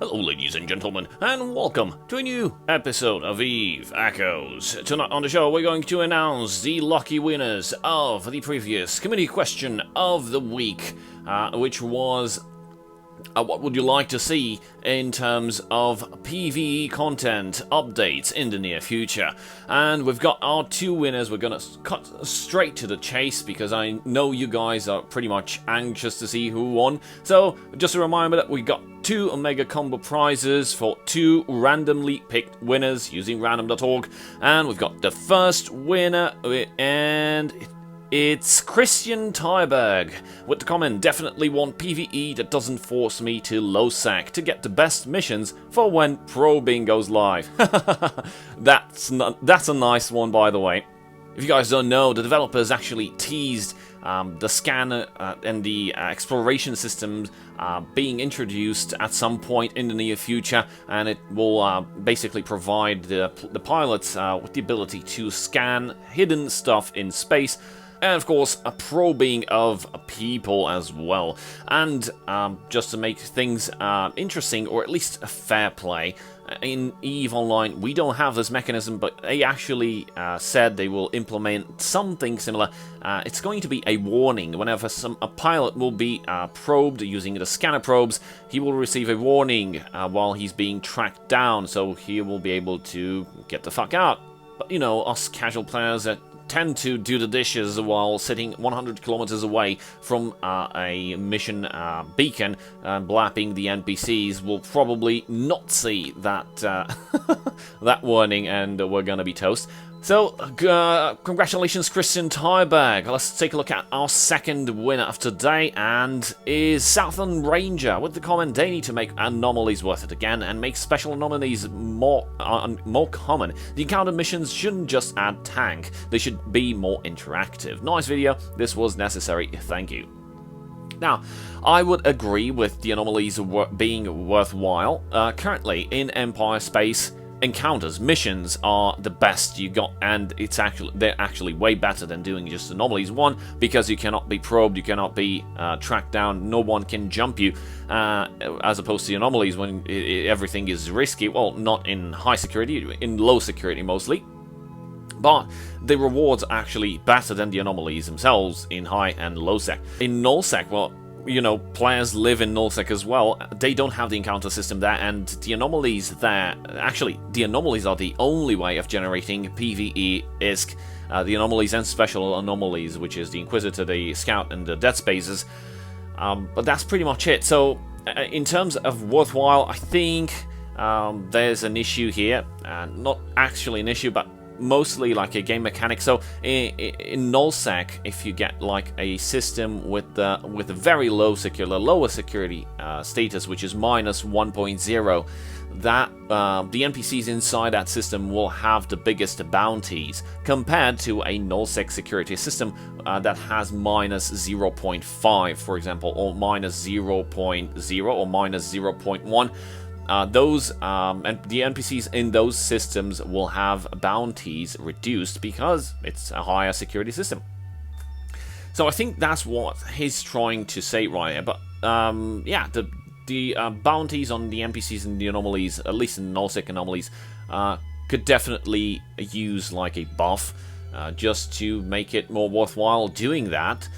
Hello ladies and gentlemen, and welcome to a new episode of EVE Echoes. Tonight on the show we're going to announce the lucky winners of the previous community question of the week, which was what would you like to see in terms of PvE content updates in the near future? And we've got our two winners. We're gonna cut straight to the chase because I know you guys are pretty much anxious to see who won. So just a reminder that we got two Omega Combo prizes for two randomly picked winners using random.org, and we've got the first winner, and it's Christian Tyberg with the comment, definitely want PvE that doesn't force me to low sec to get the best missions for when probing goes live. That's a nice one, by the way. If you guys don't know, the developers actually teased the scanner and the exploration systems being introduced at some point in the near future, and it will basically provide the pilots with the ability to scan hidden stuff in space, and of course a probing of people as well. And just to make things interesting, or at least a fair play, in EVE Online we don't have this mechanism, but they actually said they will implement something similar. It's going to be a warning whenever a pilot will be probed using the scanner probes. He will receive a warning while he's being tracked down, so he will be able to get the fuck out. But you know, us casual players that tend to do the dishes while sitting 100 kilometers away from a mission beacon and blapping the NPCs will probably not see that that warning, and we're gonna be toast. So, congratulations Christian Tyberg. Let's take a look at our second winner of today, and is Southern Ranger with the comment, they need to make anomalies worth it again and make special anomalies more common. The encounter missions shouldn't just add tank, they should be more interactive. Nice video, this was necessary, thank you. Now, I would agree with the anomalies being worthwhile. Currently, in Empire space, encounters, missions are the best you got, and they're actually way better than doing just anomalies. One, because you cannot be probed, you cannot be tracked down, no one can jump you, as opposed to the anomalies when everything is risky. Well, not in high security, in low security mostly. But the rewards are actually better than the anomalies themselves in high and low sec. In null sec, well, you know, players live in nullsec as well. They don't have the encounter system there, and the anomalies there, actually, the anomalies are the only way of generating PvE ISK. The anomalies and special anomalies, which is the Inquisitor, the Scout, and the Dead Spaces. But that's pretty much it. So, in terms of worthwhile, I think there's an issue here. Not actually an issue, but mostly like a game mechanic. So in nullsec, if you get like a system with a very lower security status, which is -1.0, that the NPCs inside that system will have the biggest bounties compared to a nullsec security system that has -0.5, for example, or -0.0 or -0.1. Those and the NPCs in those systems will have bounties reduced because it's a higher security system. So I think that's what he's trying to say right here. But yeah, the bounties on the NPCs and the anomalies, at least in nullsec anomalies, could definitely use like a buff just to make it more worthwhile doing that.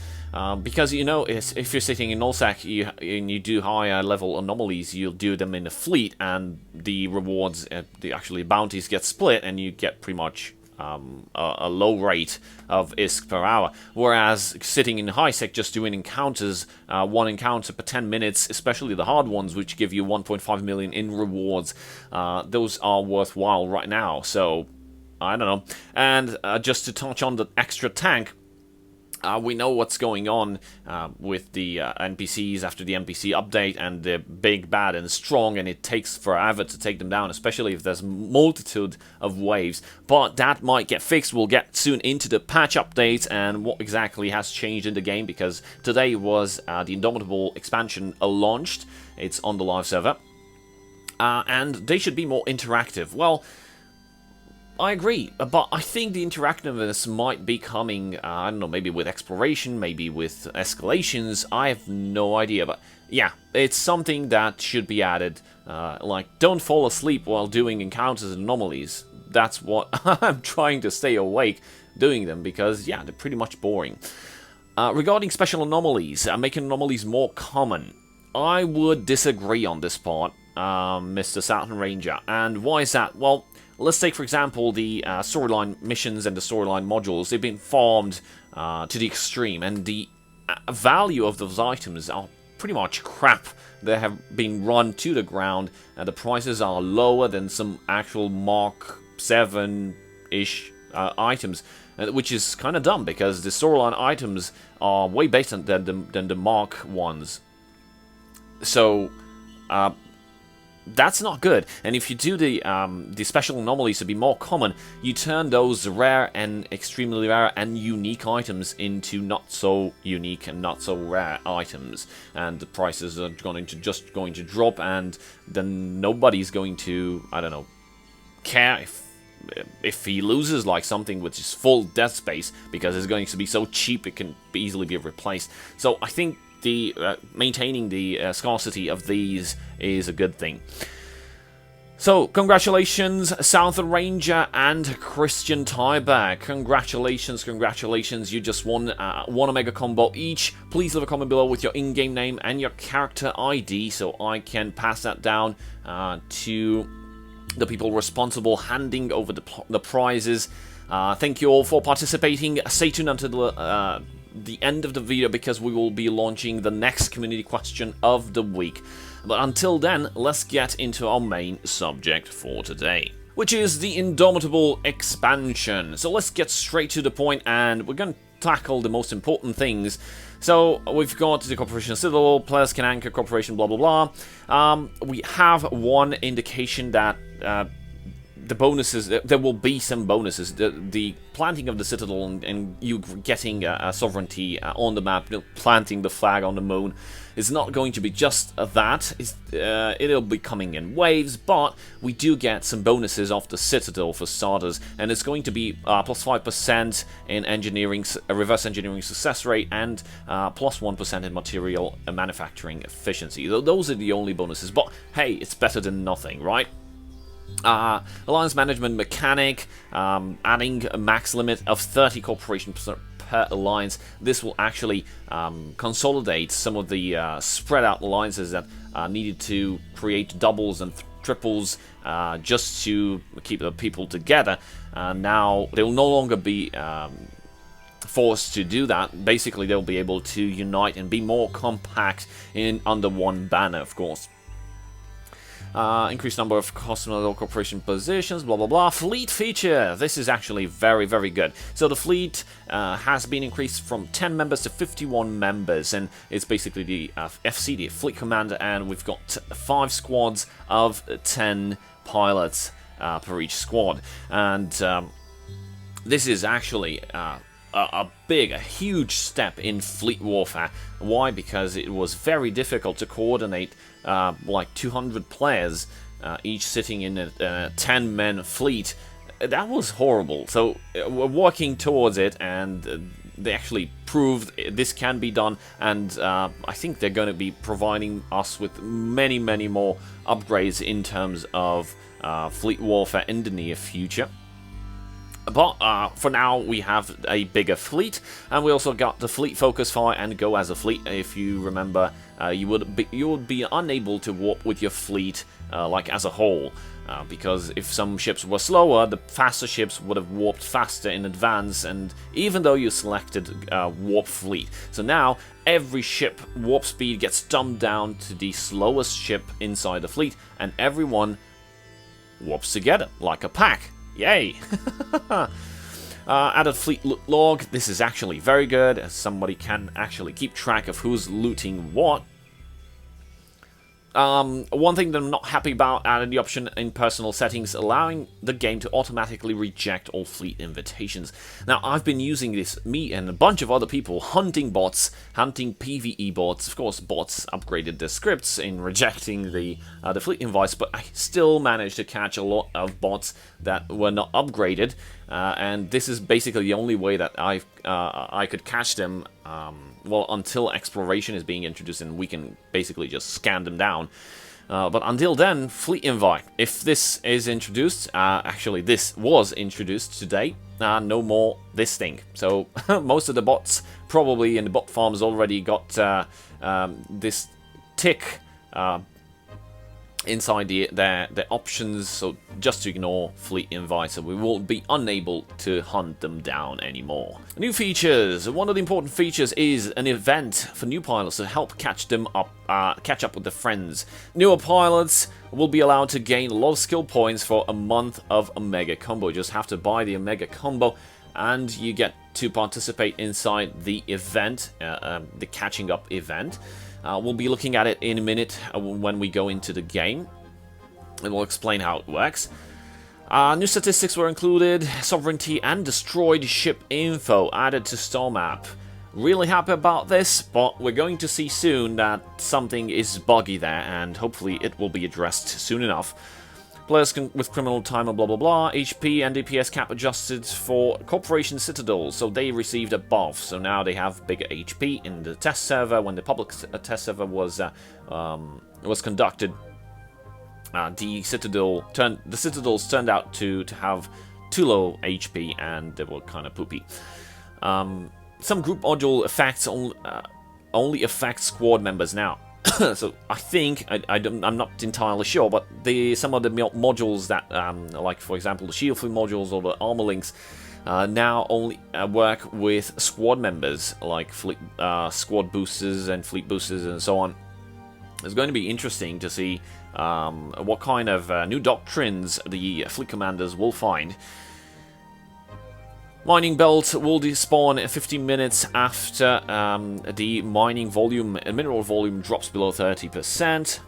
Because, you know, if you're sitting in nullsec and you do higher level anomalies, you'll do them in a fleet, and the rewards, the bounties get split, and you get pretty much a low rate of ISK per hour. Whereas sitting in highsec, just doing encounters, one encounter per 10 minutes, especially the hard ones, which give you 1.5 million in rewards, those are worthwhile right now. So, I don't know. And just to touch on the extra tank, we know what's going on with the NPCs after the NPC update, and they're big, bad, and strong, and it takes forever to take them down, especially if there's multitude of waves. But that might get fixed. We'll get soon into the patch updates and what exactly has changed in the game, because today was the Indomitable expansion launched. It's on the live server, and they should be more interactive. Well, I agree, but I think the interactiveness might be coming, I don't know, maybe with exploration, maybe with escalations, I have no idea, but yeah, it's something that should be added, like, don't fall asleep while doing encounters and anomalies. That's what I'm trying to stay awake doing them, because, yeah, they're pretty much boring. Regarding special anomalies, making anomalies more common, I would disagree on this part, Mr. Saturn Ranger, and why is that? Well, let's take, for example, the storyline missions and the storyline modules. They've been farmed to the extreme, and the value of those items are pretty much crap. They have been run to the ground, and the prices are lower than some actual Mark 7-ish items, which is kind of dumb, because the storyline items are way better than the Mark ones. So, that's not good, and if you do the special anomalies to be more common, you turn those rare and extremely rare and unique items into not so unique and not so rare items, and the prices are going to drop, and then nobody's going to, I don't know, care if he loses like something which is full death space, because it's going to be so cheap it can easily be replaced. So I think the maintaining the scarcity of these is a good thing. So, congratulations, Southern Ranger and Christian Tieback. Congratulations, congratulations. You just won one Omega combo each. Please leave a comment below with your in-game name and your character ID so I can pass that down to the people responsible handing over the prizes. Thank you all for participating. Stay tuned until the end of the video, because we will be launching the next community question of the week. But until then, let's get into our main subject for today, which is the Indomitable expansion. So let's get straight to the point, and we're going to tackle the most important things. So we've got the Corporation Citadel, players can anchor Corporation, blah blah blah. We have one indication that the bonuses, there will be some bonuses. The planting of the Citadel and you getting sovereignty on the map, planting the flag on the moon, is not going to be just that. It'll be coming in waves, but we do get some bonuses off the Citadel for starters, and it's going to be plus 5% in engineering, reverse engineering success rate, and plus 1% in material manufacturing efficiency. Those are the only bonuses, but hey, it's better than nothing, right? Alliance management mechanic, adding a max limit of 30 corporations per alliance. This will actually consolidate some of the spread out alliances that needed to create doubles and triples just to keep the people together. Now they will no longer be forced to do that. Basically, they'll be able to unite and be more compact under one banner, of course. Increased number of customer corporation positions, blah blah blah. Fleet feature. This is actually very, very good. So the fleet has been increased from 10 members to 51 members, and it's basically the FC, the fleet commander, and we've got 5 squads of 10 pilots per each squad. And this is actually a huge step in fleet warfare. Why? Because it was very difficult to coordinate like 200 players, each sitting in a 10-man fleet. That was horrible. So we're working towards it, and they actually proved this can be done, and I think they're going to be providing us with many, many more upgrades in terms of fleet warfare in the near future. But for now, we have a bigger fleet, and we also got the fleet focus fire and go as a fleet. If you remember, you would be unable to warp with your fleet like as a whole, because if some ships were slower, the faster ships would have warped faster in advance, and even though you selected warp fleet. So now every ship warp speed gets dumbed down to the slowest ship inside the fleet, and everyone warps together like a pack. Yay! Added fleet loot log. This is actually very good, as somebody can actually keep track of who's looting what. One thing that I'm not happy about, added the option in personal settings, allowing the game to automatically reject all fleet invitations. Now, I've been using this, me and a bunch of other people, hunting bots, hunting PvE bots. Of course, bots upgraded their scripts in rejecting the fleet invites, but I still managed to catch a lot of bots that were not upgraded, and this is basically the only way that I could catch them. Well, until exploration is being introduced and we can basically just scan them down. But until then, fleet invite. If this is introduced, actually this was introduced today, no more this thing. So most of the bots probably in the bot farms already got this tick inside their options, so just to ignore fleet invites, so we will be unable to hunt them down anymore. New features. One of the important features is an event for new pilots to help catch up with their friends. Newer pilots will be allowed to gain a lot of skill points for a month of Omega Combo. You just have to buy the Omega Combo and you get to participate inside the event, the catching up event. We'll be looking at it in a minute when we go into the game, and we'll explain how it works. New statistics were included, sovereignty and destroyed ship info added to star map. Really happy about this, but we're going to see soon that something is buggy there, and hopefully it will be addressed soon enough. Players with criminal time and blah blah blah. HP and DPS cap adjusted for Corporation Citadel, so they received a buff. So now they have bigger HP in the test server. When the public test server was conducted, the Citadels turned out to have too low HP, and they were kind of poopy. Some group module effects only affect squad members now. So I think, I'm not entirely sure, but some of the modules that, like for example the shield fleet modules or the armor links, now only work with squad members, like squad boosters and fleet boosters and so on. It's going to be interesting to see what kind of new doctrines the fleet commanders will find. Mining belt will despawn 15 minutes after the mineral volume drops below 30%.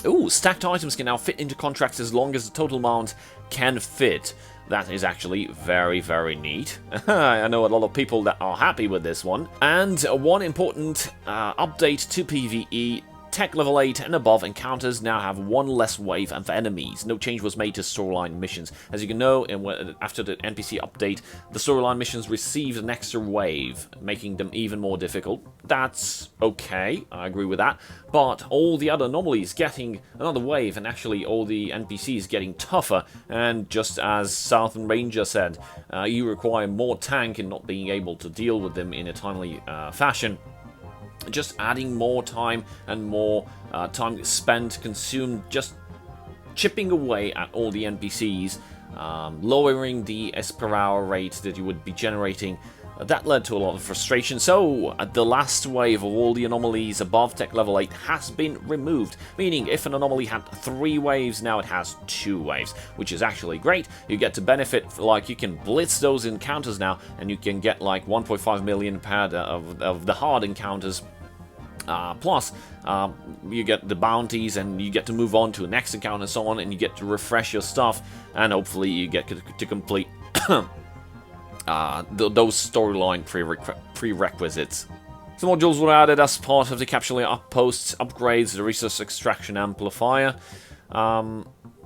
Ooh, stacked items can now fit into contracts as long as the total amount can fit. That is actually very, very neat. I know a lot of people that are happy with this one. And one important update to PvE. Tech level 8 and above encounters now have one less wave of enemies. No change was made to storyline missions. As you can know, after the NPC update, the storyline missions received an extra wave, making them even more difficult. That's okay, I agree with that. But all the other anomalies getting another wave, and actually all the NPCs getting tougher. And just as Southern Ranger said, you require more tank in not being able to deal with them in a timely fashion. Just adding more time and more time spent, consumed, just chipping away at all the NPCs, lowering the S per hour rate that you would be generating. That led to a lot of frustration, so the last wave of all the anomalies above tech level 8 has been removed, meaning if an anomaly had 3 waves, now it has 2 waves, which is actually great. You get to benefit, like you can blitz those encounters now, and you can get like 1.5 million per of the hard encounters. Plus, you get the bounties, and you get to move on to the next encounter and so on, and you get to refresh your stuff, and hopefully you get to complete those storyline prerequisites. Some modules were added as part of the capturing outposts upgrades, the resource extraction amplifier.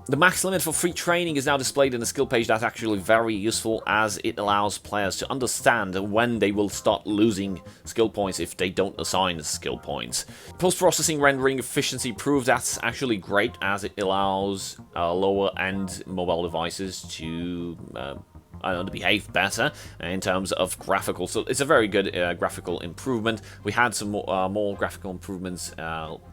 The max limit for free training is now displayed in the skill page. That's actually very useful, as it allows players to understand when they will start losing skill points if they don't assign skill points. Post-processing rendering efficiency proved that's actually great, as it allows lower-end mobile devices to to behave better in terms of graphical. So it's a very good graphical improvement. We had some more graphical improvements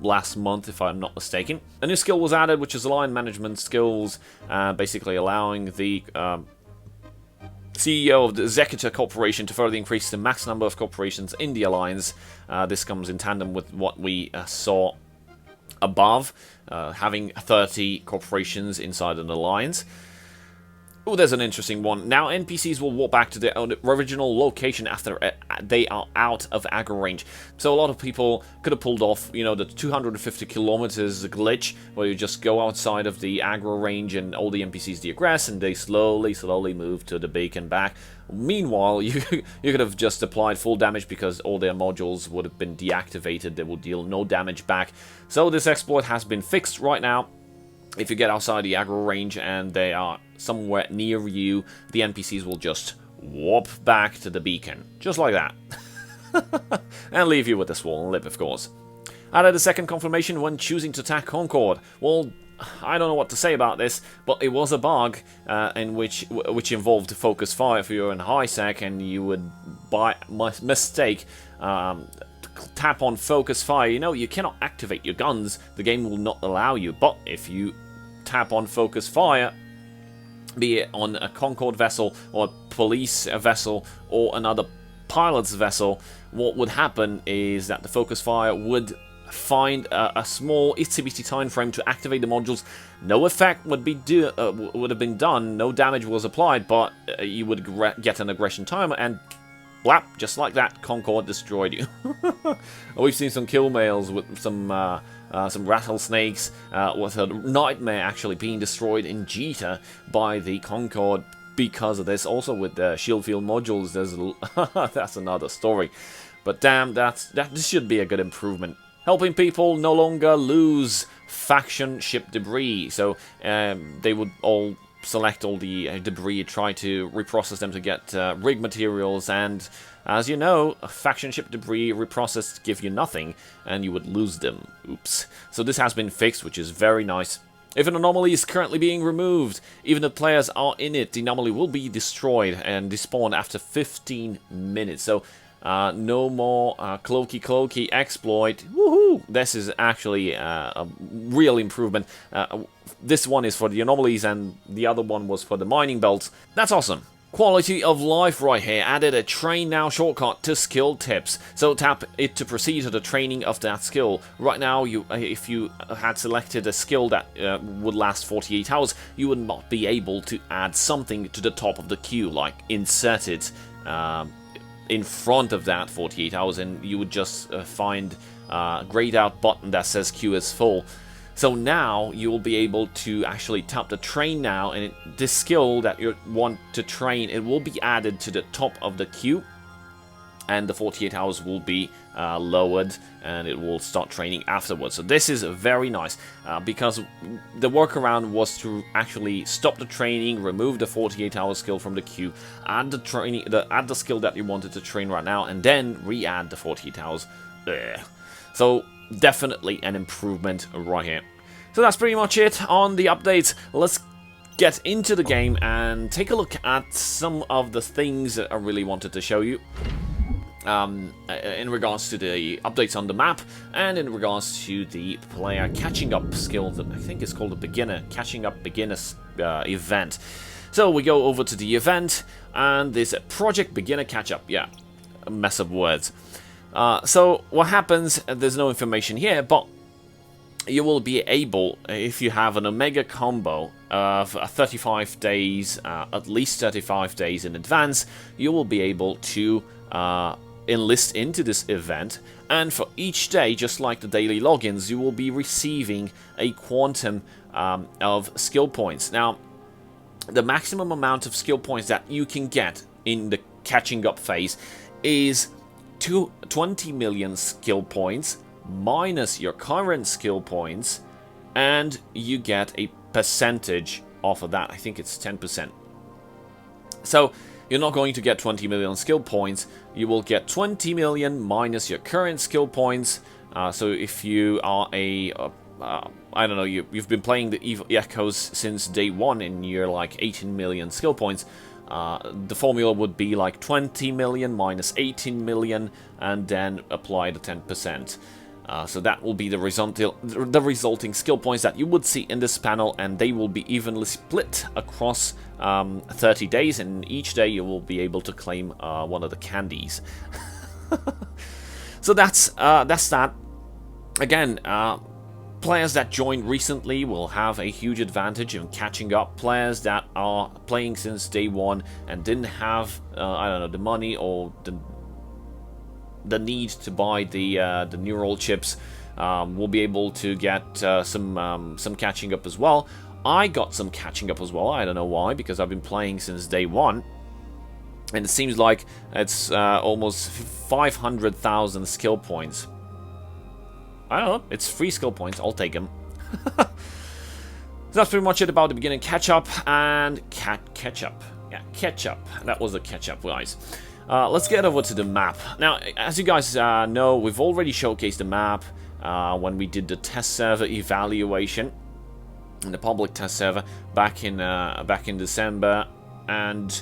last month, if I'm not mistaken. A new skill was added, which is line management skills, basically allowing the CEO of the GicaForta Corporation to further increase the max number of corporations in the alliance. This comes in tandem with what we saw above, having 30 corporations inside an alliance. Oh, there's an interesting one. Now NPCs will walk back to their original location after they are out of aggro range. So a lot of people could have pulled off, you know, the 250 kilometers glitch, where you just go outside of the aggro range and all the NPCs deaggress, and they slowly move to the beacon back. Meanwhile, you could have just applied full damage because all their modules would have been deactivated. They will deal no damage back. So this exploit has been fixed right now. If you get outside the aggro range and they are somewhere near you, the NPCs will just warp back to the beacon. Just like that. And leave you with a swollen lip, of course. Added a second confirmation when choosing to attack Concord. Well, I don't know what to say about this, but it was a bug in which involved focus fire if you're in high sec and you would, by mistake, tap on focus fire. You know, you cannot activate your guns, the game will not allow you, but if you tap on focus fire, be it on a Concorde vessel or a police vessel or another pilot's vessel, what would happen is that the focus fire would find a small itsy-bitsy time frame to activate the modules. No effect would have been done, no damage was applied, but you would get an aggression timer and blap, just like that, Concorde destroyed you. We've seen some kill mails with some rattlesnakes, with a nightmare actually being destroyed in Jita by the Concorde because of this. Also with the shield field modules, there's that's another story. But damn, this should be a good improvement. Helping people no longer lose faction ship debris. So they would all select all the debris, try to reprocess them to get rig materials, and as you know, faction ship debris reprocessed give you nothing, and you would lose them. Oops. So this has been fixed, which is very nice. If an anomaly is currently being removed, even if players are in it, the anomaly will be destroyed and despawn after 15 minutes. So no more cloaky exploit. Woohoo! This is actually a real improvement. This one is for the anomalies and the other one was for the mining belts. That's awesome. Quality of life right here. Added a train now shortcut to skill tips. So tap it to proceed to the training of that skill. Right now, if you had selected a skill that would last 48 hours, you would not be able to add something to the top of the queue, like insert it in front of that 48 hours, and you would just find a grayed out button that says queue is full. So now you will be able to actually tap the train now, and this skill that you want to train, it will be added to the top of the queue, and the 48 hours will be lowered, and it will start training afterwards. So this is very nice, because the workaround was to actually stop the training, remove the 48-hour skill from the queue, add the skill that you wanted to train right now, and then re-add the 48 hours. Ugh. So definitely an improvement right here. So that's pretty much it on the updates. Let's get into the game and take a look at some of the things that I really wanted to show you. In regards to the updates on the map, and in regards to the player catching up skill that I think is called a catching up beginners event. So we go over to the event, and there's a project beginner catch up. Yeah, a mess of words. So what happens, there's no information here, but you will be able, if you have an Omega combo of 35 days, at least 35 days in advance, you will be able to enlist into this event, and for each day, just like the daily logins, you will be receiving a quantum of skill points. Now, the maximum amount of skill points that you can get in the catching up phase is 20 million skill points minus your current skill points, and you get a percentage off of that. I think it's 10%. So you're not going to get 20 million skill points, you will get 20 million minus your current skill points. So if you are a I don't know, you've been playing the EVE Echoes since day one and you're like 18 million skill points, the formula would be like 20 million minus 18 million and then apply the 10%. So that will be the resulting skill points that you would see in this panel, and they will be evenly split across 30 days, and each day you will be able to claim one of the candies. So that's that. Again, Players that joined recently will have a huge advantage in catching up. Players that are playing since day one and didn't have, I don't know, the money or the need to buy the neural chips will be able to get some catching up as well. I got some catching up as well. I don't know why, because I've been playing since day one. And it seems like it's almost 500,000 skill points. I don't know, it's free skill points, I'll take them. So that's pretty much it about the beginning catch-up and catch-up. Yeah, catch-up. That was a catch-up, guys. Let's get over to the map. Now, as you guys know, we've already showcased the map when we did the test server evaluation in the public test server back in December, and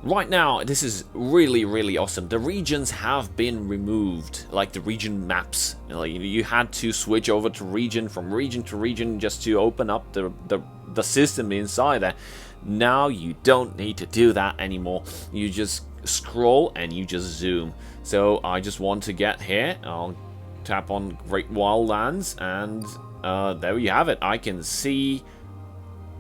right now, this is really, really awesome. The regions have been removed, like the region maps. You had to switch over to region, from region to region, just to open up the system inside there. Now you don't need to do that anymore. You just scroll and you just zoom. So I just want to get here. I'll tap on Great Wildlands, and there you have it. I can see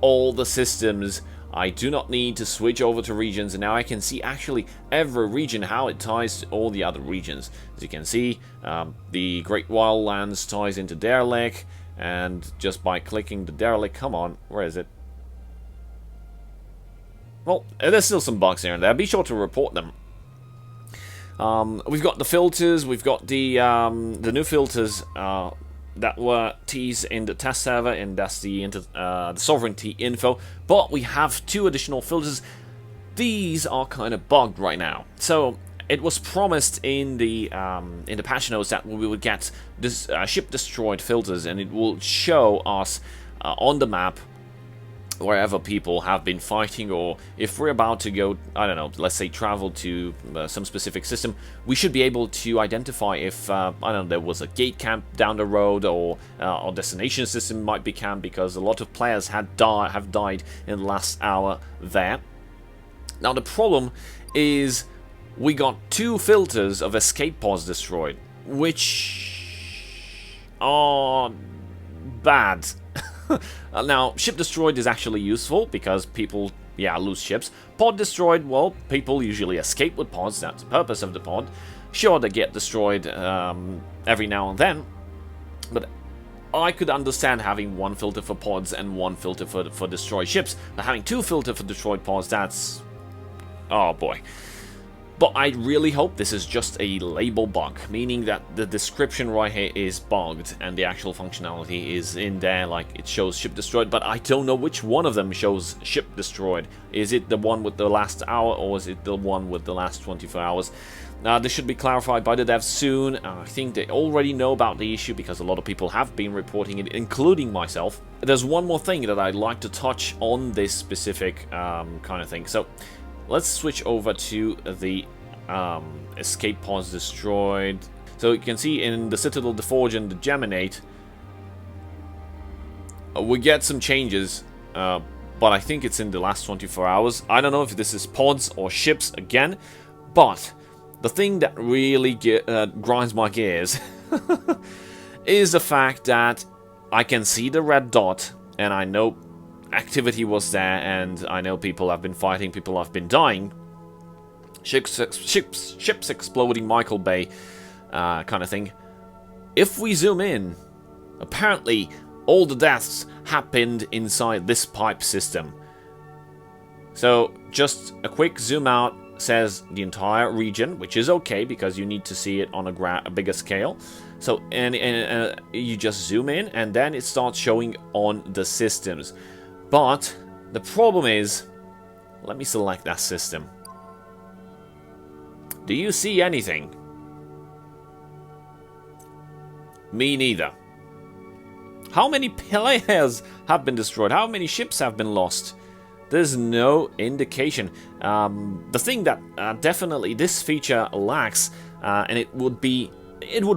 all the systems. I do not need to switch over to regions, and now I can see actually every region, how it ties to all the other regions. As you can see, the Great Wildlands ties into Derelict, and just by clicking the Derelict, come on, where is it? Well, there's still some bugs here and there. Be sure to report them. We've got the filters, we've got the new filters that were teased in the test server, and that's the sovereignty info. But we have 2 additional filters. These are kind of bugged right now. So it was promised in the patch notes that we would get this ship destroyed filters, and it will show us on the map wherever people have been fighting, or if we're about to go, I don't know, let's say travel to some specific system, we should be able to identify if, I don't know, there was a gate camp down the road, or our destination system might be camped, because a lot of players have died in the last hour there. Now the problem is we got 2 filters of escape pods destroyed, which are bad. Now, ship destroyed is actually useful because people, lose ships. Pod destroyed, well, people usually escape with pods. That's the purpose of the pod. Sure, they get destroyed every now and then, but I could understand having 1 filter for pods and 1 filter for destroyed ships. But having 2 filter for destroyed pods, that's... oh boy. But I really hope this is just a label bug, meaning that the description right here is bugged and the actual functionality is in there, like it shows ship destroyed, but I don't know which one of them shows ship destroyed. Is it the one with the last hour, or is it the one with the last 24 hours? This should be clarified by the devs soon. I think they already know about the issue because a lot of people have been reporting it, including myself. There's one more thing that I'd like to touch on this specific kind of thing. So let's switch over to the escape pods destroyed. So you can see in the Citadel, the Forge, and the Geminate, we get some changes, but I think it's in the last 24 hours. I don't know if this is pods or ships again, but the thing that really grinds my gears is the fact that I can see the red dot, and I know activity was there, and I know people have been fighting, people have been dying. Ships exploding, Michael Bay kind of thing. If we zoom in, apparently all the deaths happened inside this pipe system. So just a quick zoom out says the entire region, which is okay because you need to see it on a bigger scale. So and you just zoom in, and then it starts showing on the systems. But the problem is, let me select that system. Do you see anything? Me neither. How many players have been destroyed? How many ships have been lost? There's no indication. The thing that definitely this feature lacks, and it would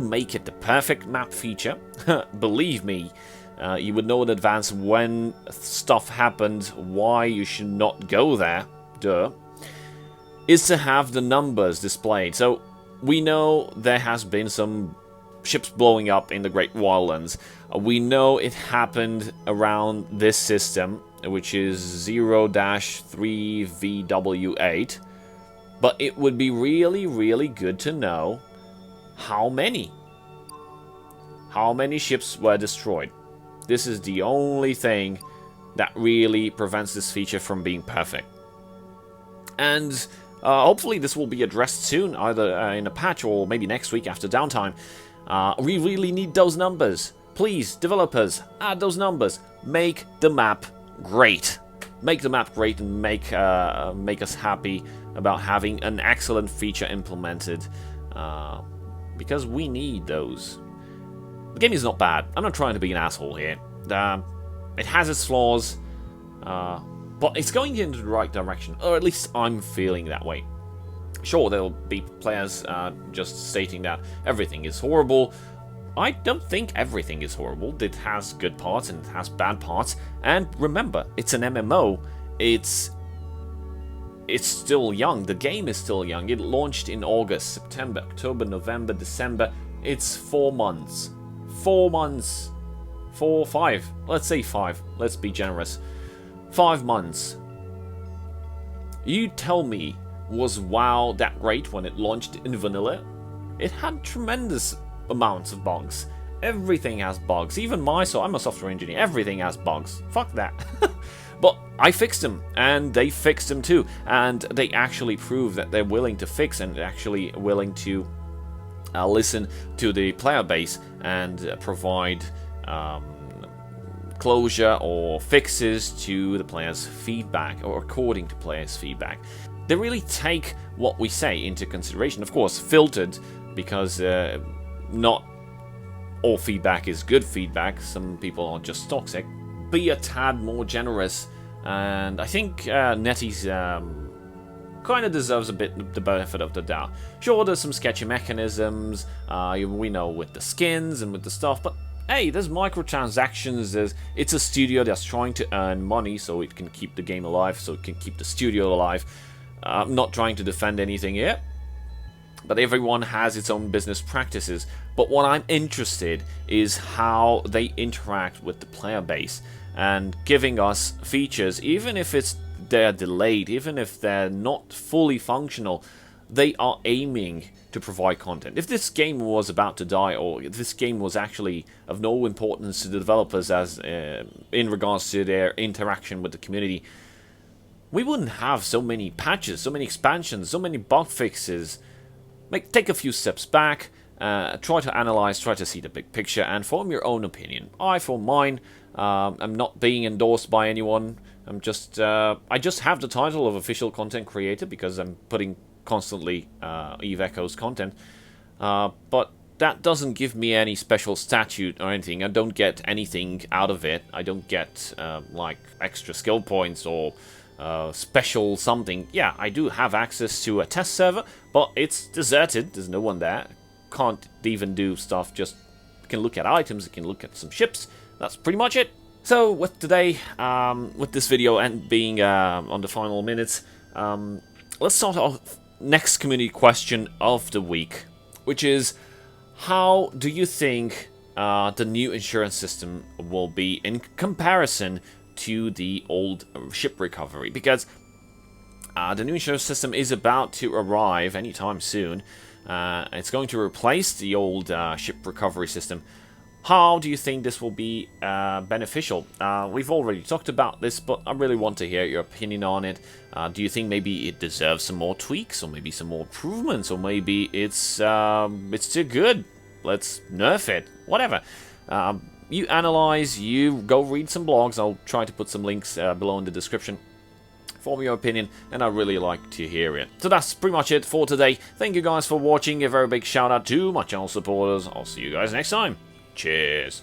make it the perfect map feature. Believe me, you would know in advance when stuff happened, why you should not go there. Duh. Is to have the numbers displayed. So we know there has been some ships blowing up in the Great Wildlands. We know it happened around this system, which is 0-3VW8. But it would be really, really good to know how many. How many ships were destroyed? This is the only thing that really prevents this feature from being perfect. And hopefully this will be addressed soon, either in a patch or maybe next week after downtime. We really need those numbers. Please, developers, add those numbers. Make the map great. Make the map great and make us happy about having an excellent feature implemented. Because we need those. The game is not bad. I'm not trying to be an asshole here. It has its flaws, but it's going in the right direction, or at least I'm feeling that way. Sure, there'll be players just stating that everything is horrible. I don't think everything is horrible. It has good parts and it has bad parts. And remember, it's an MMO. It's still young. The game is still young. It launched in August, September, October, November, December. It's 4 months. 4 months. 4, 5. Let's say 5. Let's be generous. 5 months. You tell me, was WoW that great when it launched in vanilla? It had tremendous amounts of bugs. Everything has bugs. Even I'm a software engineer. Everything has bugs. Fuck that. But I fixed them, and they fixed them too. And they actually prove that they're willing to fix and actually willing to listen to the player base and provide closure or fixes to the players' feedback, or according to players' feedback. They really take what we say into consideration, of course, filtered, because not all feedback is good feedback. Some people are just toxic. Be a tad more generous, and I think NetEase kind of deserves a bit the benefit of the doubt. Sure, there's some sketchy mechanisms, we know, with the skins and with the stuff, but hey, there's microtransactions. It's a studio that's trying to earn money so it can keep the game alive, so it can keep the studio alive. I'm not trying to defend anything here, but everyone has its own business practices. But what I'm interested is how they interact with the player base and giving us features, even if they're delayed, even if they're not fully functional. They are aiming to provide content. If this game was about to die, or if this game was actually of no importance to the developers as in regards to their interaction with the community, we wouldn't have so many patches, so many expansions, so many bug fixes. Take a few steps back, try to analyze, try to see the big picture, and form your own opinion. I, for mine, I'm not being endorsed by anyone. I just have the title of official content creator because I'm putting constantly EVE Echoes content, but that doesn't give me any special statute or anything. I don't get anything out of it. I don't get like extra skill points or special something. Yeah, I do have access to a test server, but it's deserted. There's no one there. Can't even do stuff. Just can look at items. Can look at some ships. That's pretty much it. So with today, with this video and being on the final minutes, let's start off next community question of the week, which is, how do you think the new insurance system will be in comparison to the old ship recovery? Because the new insurance system is about to arrive anytime soon. It's going to replace the old ship recovery system. How do you think this will be beneficial? We've already talked about this, but I really want to hear your opinion on it. Do you think maybe it deserves some more tweaks, or maybe some more improvements, or maybe it's too good? Let's nerf it. Whatever. You analyze, you go read some blogs. I'll try to put some links below in the description. Form your opinion, and I'd really like to hear it. So that's pretty much it for today. Thank you guys for watching. A very big shout out to my channel supporters. I'll see you guys next time. Cheers.